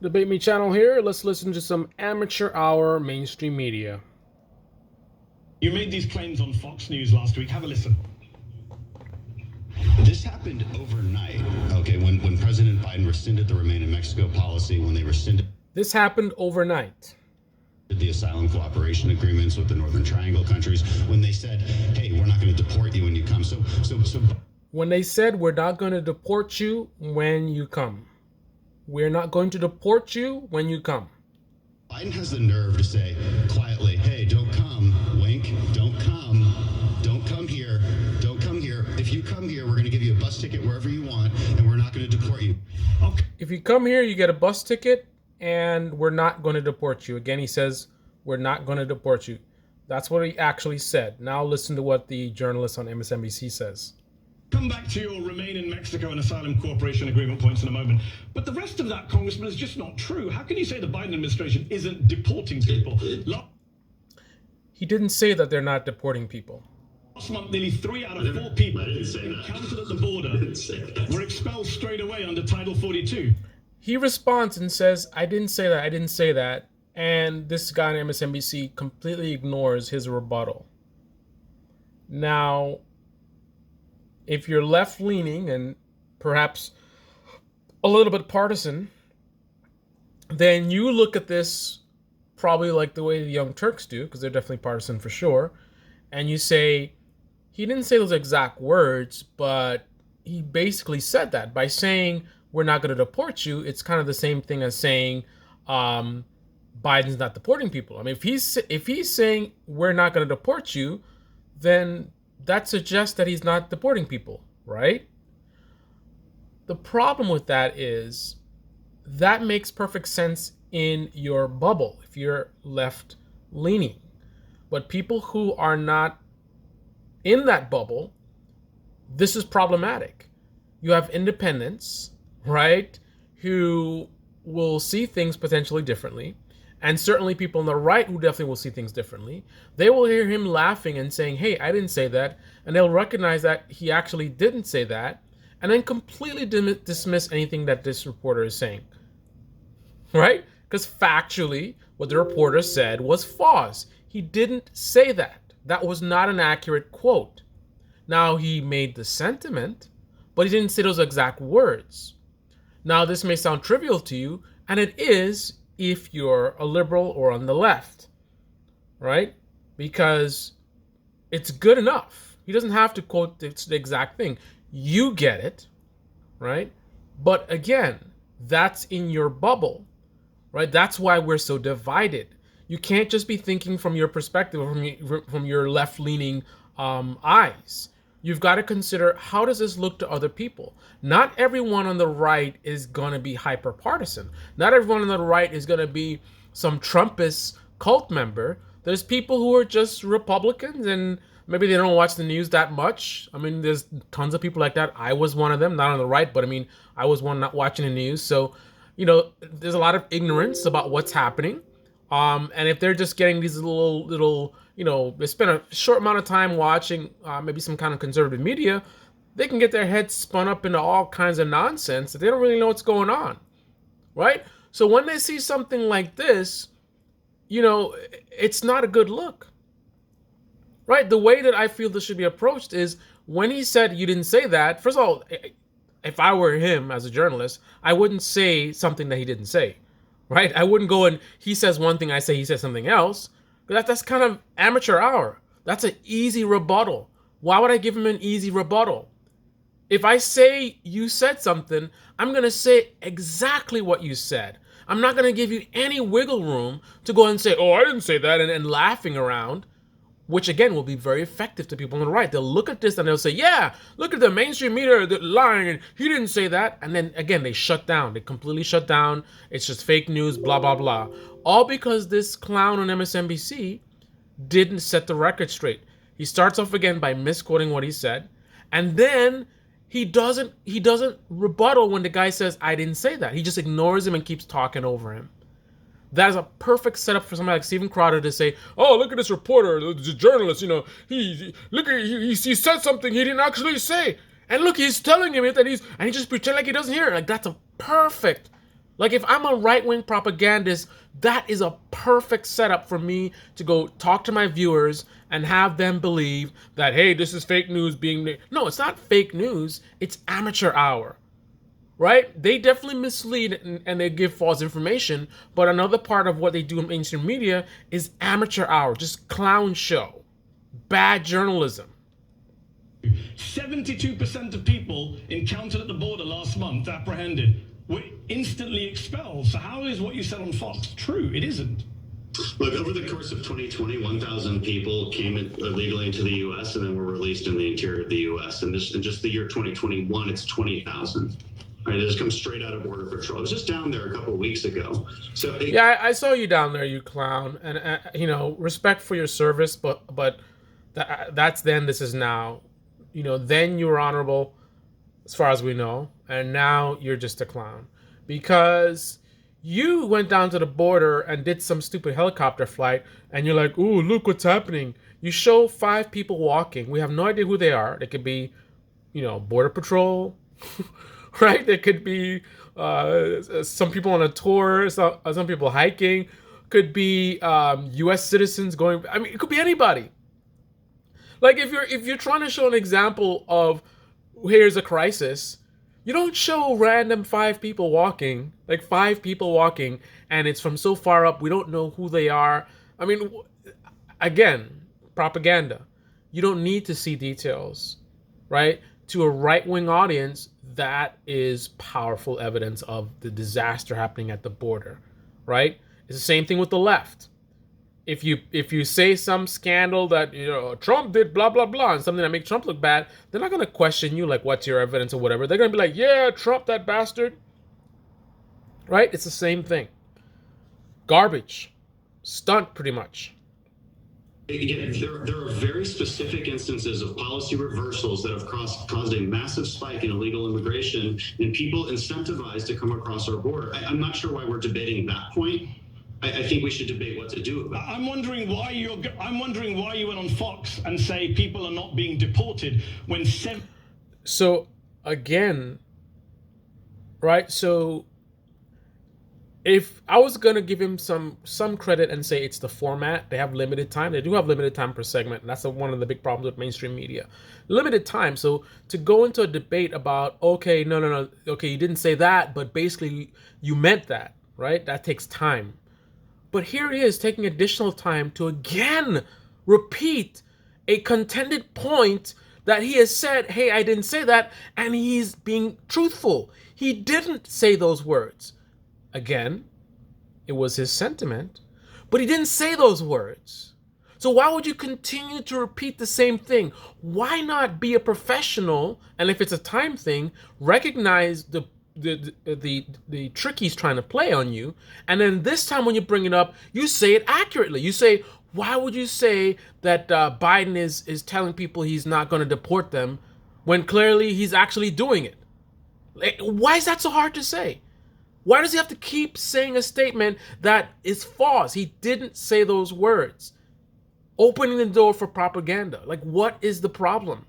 Debate Me channel here. Let's listen to some amateur hour mainstream media. You made these claims on Fox News last week. Have a listen. This happened overnight, okay, when President Biden rescinded the Remain in Mexico policy, when they rescinded This happened overnight. the asylum cooperation agreements with the Northern Triangle countries, when they said, hey, we're not going to deport you when you come. So When they said, we're not going to deport you when you come. We're not going to deport you when you come. Biden has the nerve to say quietly, hey, don't come, wink, don't come here, don't come here. If you come here, we're going to give you a bus ticket wherever you want, and we're not going to deport you. Okay. If you come here, you get a bus ticket, and we're not going to deport you. Again, he says, we're not going to deport you. That's what he actually said. Now listen to what the journalist on MSNBC says. Come back to your Remain in Mexico and asylum cooperation agreement points in a moment. But the rest of that, Congressman, is just not true. How can you say the Biden administration isn't deporting people? He didn't say that they're not deporting people. Last month, nearly 3 out of 4 people encountered at the border were expelled straight away under Title 42. He responds and says, I didn't say that, I didn't say that. And this guy on MSNBC completely ignores his rebuttal. Now, if you're left-leaning and perhaps a little bit partisan, then you look at this probably like the way the Young Turks do, because they're definitely partisan for sure, and you say, he didn't say those exact words, but he basically said that. By saying, we're not going to deport you, it's kind of the same thing as saying Biden's not deporting people. I mean, if he's saying, we're not going to deport you, then that suggests that he's not deporting people, right? The problem with that is that makes perfect sense in your bubble if you're left leaning. But people who are not in that bubble, this is problematic. You have independents, right, who will see things potentially differently. And certainly people on the right who definitely will see things differently. They will hear him laughing and saying, hey, I didn't say that. And they'll recognize that he actually didn't say that. And then completely dismiss anything that this reporter is saying. Right? Because factually, what the reporter said was false. He didn't say that. That was not an accurate quote. Now, he made the sentiment, but he didn't say those exact words. Now, this may sound trivial to you, and it is if you're a liberal or on the left, right? Because it's good enough. He doesn't have to quote the exact thing. You get it, right? But again, that's in your bubble, right? That's why we're so divided. You can't just be thinking from your perspective, from your left-leaning eyes. You've got to consider, how does this look to other people? Not everyone on the right is going to be hyper-partisan. Not everyone on the right is going to be some Trumpist cult member. There's people who are just Republicans and maybe they don't watch the news that much. I mean, there's tons of people like that. I was one of them, not on the right, but I mean, I was one not watching the news. So, you know, there's a lot of ignorance about what's happening. And if they're just getting these little, you know, they spend a short amount of time watching maybe some kind of conservative media, they can get their heads spun up into all kinds of nonsense that they don't really know what's going on, right? So when they see something like this, you know, it's not a good look, right? The way that I feel this should be approached is when he said, you didn't say that, first of all, if I were him as a journalist, I wouldn't say something that he didn't say. Right? I wouldn't go and he says one thing, I say he says something else. That's kind of amateur hour. That's an easy rebuttal. Why would I give him an easy rebuttal? If I say you said something, I'm going to say exactly what you said. I'm not going to give you any wiggle room to go and say, oh, I didn't say that, and laughing around, which again will be very effective to people on the right. They'll look at this and they'll say, yeah, look at the mainstream media lying, and he didn't say that. And then again, they shut down. They completely shut down. It's just fake news, blah, blah, blah. All because this clown on MSNBC didn't set the record straight. He starts off again by misquoting what he said. And then he doesn't rebuttal when the guy says, I didn't say that. He just ignores him and keeps talking over him. That is a perfect setup for somebody like Steven Crowder to say, oh, look at this reporter, the journalist, you know, he said something he didn't actually say. And look, he's telling him that and he just pretend like he doesn't hear it. Like, that's a perfect Like, if I'm a right-wing propagandist, that is a perfect setup for me to go talk to my viewers and have them believe that, hey, this is fake news being... No, it's not fake news. It's amateur hour, right? They definitely mislead and they give false information, but another part of what they do in mainstream media is amateur hour, just clown show, bad journalism. 72% of people encountered at the border last month, apprehended, were instantly expelled. So how is what you said on Fox true? It isn't. Look, over the course of 2020, 1,000 people came illegally into the U.S. and then were released in the interior of the U.S. And in just the year 2021, it's 20,000. Right, it just comes straight out of Border Patrol. I was just down there a couple of weeks ago. So yeah, I saw you down there, you clown. And you know, respect for your service, but that's then. This is now. You know, then you were honorable, as far as we know, and now you're just a clown because you went down to the border and did some stupid helicopter flight, and you're like, "Ooh, look what's happening." You show 5 people walking. We have no idea who they are. They could be, you know, Border Patrol, right? They could be some people on a tour, some people hiking. Could be U.S. citizens going. I mean, it could be anybody. Like, if you're trying to show an example of here's a crisis, you don't show random 5 people walking, like 5 people walking, and it's from so far up we don't know who they are. I mean, again, propaganda. You don't need to see details, right? To a right-wing audience, that is powerful evidence of the disaster happening at the border, right? It's the same thing with the left. If you say some scandal that, you know, Trump did blah blah blah and something that makes Trump look bad, they're not gonna question you like, what's your evidence or whatever. They're gonna be like, yeah, Trump, that bastard. Right? It's the same thing. Garbage. Stunt, pretty much. Again, there are very specific instances of policy reversals that have caused a massive spike in illegal immigration and people incentivized to come across our border. I'm not sure why we're debating that point. I think we should debate what to do about it. I'm wondering why you went on Fox and say people are not being deported when So again, right? So if I was gonna give him some credit and say it's the format, they have limited time. They do have limited time per segment, and that's one of the big problems with mainstream media. Limited time. So to go into a debate about, okay, no, okay, you didn't say that, but basically you meant that, right? That takes time. But here he is taking additional time to again repeat a contended point that he has said, hey, I didn't say that, and he's being truthful. He didn't say those words. Again, it was his sentiment, but he didn't say those words. So why would you continue to repeat the same thing? Why not be a professional, and if it's a time thing, recognize the trick he's trying to play on you, and then this time when you bring it up, you say it accurately. You say, why would you say that Biden is telling people he's not going to deport them when clearly he's actually doing it? Like, why is that so hard to say? Why does he have to keep saying a statement that is false? He didn't say those words. Opening the door for propaganda. Like, what is the problem?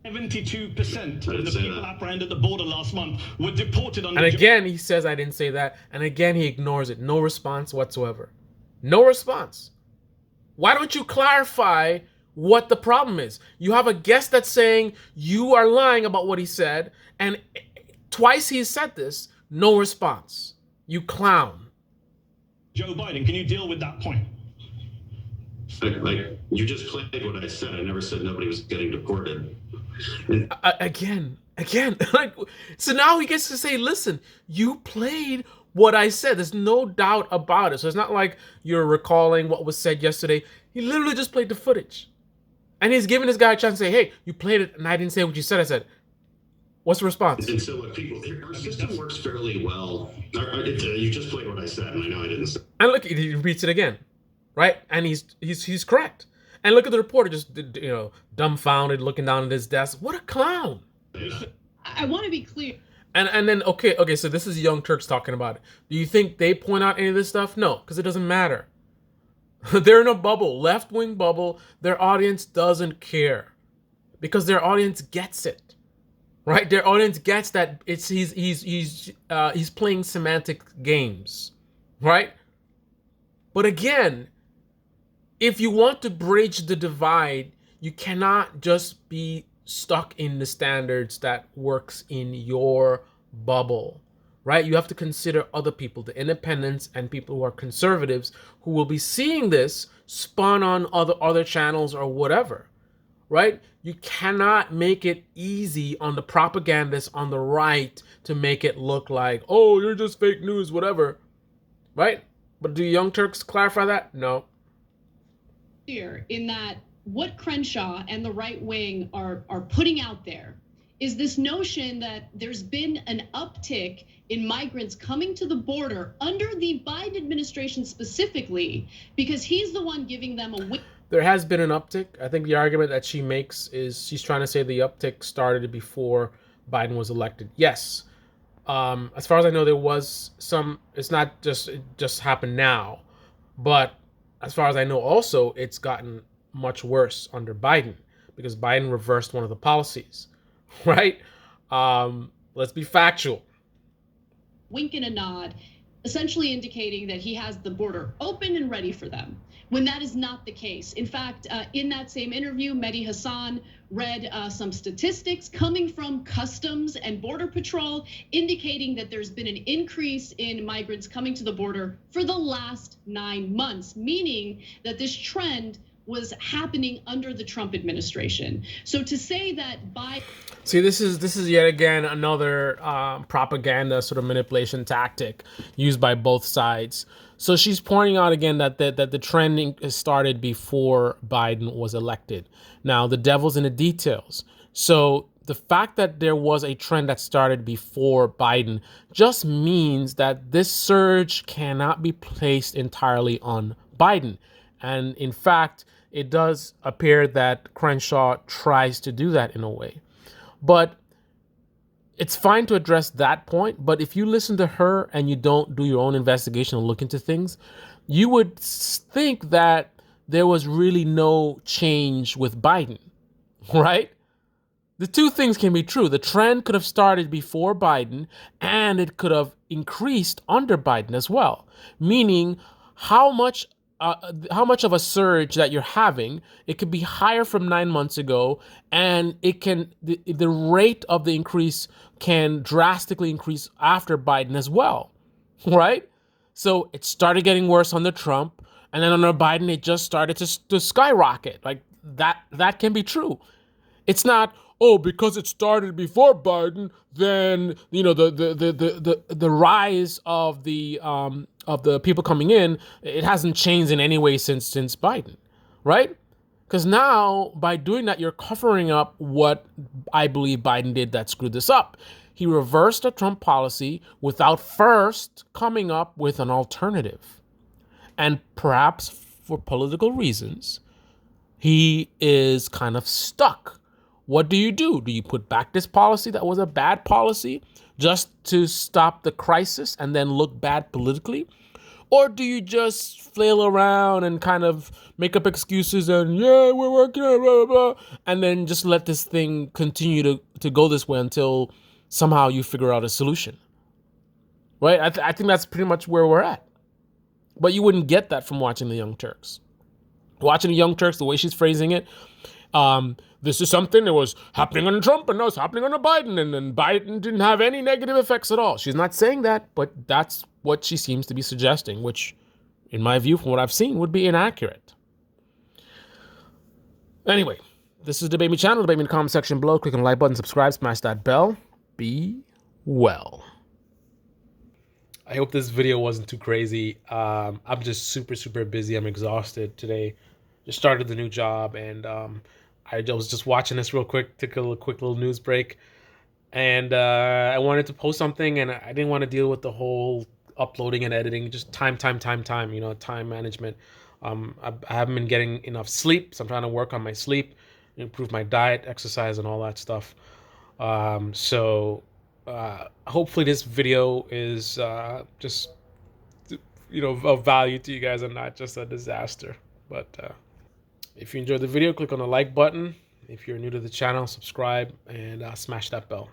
72% of the people apprehended at the border last month were deported under... And again, he says, I didn't say that. And again, he ignores it. No response whatsoever. No response. Why don't you clarify what the problem is? You have a guest that's saying you are lying about what he said, and twice he's said this, no response. You clown. Joe Biden, can you deal with that point? Like, you just played what I said. I never said nobody was getting deported. Again, like, so now he gets to say, listen, you played what I said. There's no doubt about it. So it's not like you're recalling what was said yesterday. He literally just played the footage. And he's giving this guy a chance to say, hey, you played it and I didn't say what you said. I said, what's the response? And so, look, people, our system works fairly well. You just played what I said, and I know I didn't say. And look, he repeats it again, right? And he's correct. And look at the reporter just, you know, dumbfounded, looking down at his desk. What a clown! I want to be clear. And then okay, so this is Young Turks talking about it. Do you think they point out any of this stuff? No, because it doesn't matter. They're in a bubble, left-wing bubble. Their audience doesn't care because their audience gets it. right? Their audience gets that it's he's playing semantic games, right? But again, if you want to bridge the divide, you cannot just be stuck in the standards that works in your bubble, right? You have to consider other people, the independents and people who are conservatives, who will be seeing this spun on other channels or whatever, right? You cannot make it easy on the propagandists on the right to make it look like, oh, you're just fake news, whatever, right? But do Young Turks clarify that? No. Here in that what Crenshaw and the right wing are putting out there is this notion that there's been an uptick in migrants coming to the border under the Biden administration specifically because he's the one giving them a There has been an uptick. I think the argument that she makes is she's trying to say the uptick started before Biden was elected. Yes. As far as I know, there was some, it's not just, it just happened now, but as far as I know, also, it's gotten much worse under Biden because Biden reversed one of the policies, right? Let's be factual. wink and a nod, essentially indicating that he has the border open and ready for them, when that is not the case. In fact, in that same interview, Mehdi Hassan read some statistics coming from Customs and Border Patrol indicating that there's been an increase in migrants coming to the border for the last 9 months, meaning that this trend was happening under the Trump administration. So to say that by See, this is yet again another propaganda sort of manipulation tactic used by both sides. So she's pointing out again that the trending started before Biden was elected. Now, the devil's in the details. So the fact that there was a trend that started before Biden just means that this surge cannot be placed entirely on Biden. And in fact, it does appear that Crenshaw tries to do that in a way. But it's fine to address that point. But if you listen to her and you don't do your own investigation and look into things, you would think that there was really no change with Biden, right? The two things can be true. The trend could have started before Biden and it could have increased under Biden as well. Meaning how much of a surge that you're having, it could be higher from 9 months ago, and it can the rate of the increase can drastically increase after Biden as well, right? So it started getting worse under Trump, and then under Biden, it just started to skyrocket. Like that can be true. It's not, oh, because it started before Biden, then the rise of the people coming in, it hasn't changed in any way since Biden, right? Because now by doing that, you're covering up what I believe Biden did that screwed this up. He reversed a Trump policy without first coming up with an alternative, and perhaps for political reasons, he is kind of stuck. What do? Do you put back this policy that was a bad policy just to stop the crisis and then look bad politically? Or do you just flail around and kind of make up excuses and, yeah, we're working on blah, blah, blah, and then just let this thing continue to go this way until somehow you figure out a solution? Right? I think that's pretty much where we're at. But you wouldn't get that from watching the Young Turks. Watching the Young Turks, the way she's phrasing it, this is something that was happening under Trump and now it's happening under Biden, and then Biden didn't have any negative effects at all. She's not saying that, but that's what she seems to be suggesting, which, in my view, from what I've seen, would be inaccurate. Anyway, this is Debate Me channel. Debate me in the comment section below. Click on the like button, subscribe, smash that bell. Be well. I hope this video wasn't too crazy. I'm just super busy. I'm exhausted today. Just started the new job, and I was just watching this real quick, took a quick little news break, and I wanted to post something, and I didn't want to deal with the whole uploading and editing, just time, time management. I haven't been getting enough sleep, so I'm trying to work on my sleep, improve my diet, exercise, and all that stuff. Hopefully this video is just, of value to you guys and not just a disaster. But if you enjoyed the video, click on the like button, If you're new to the channel, subscribe and smash that bell.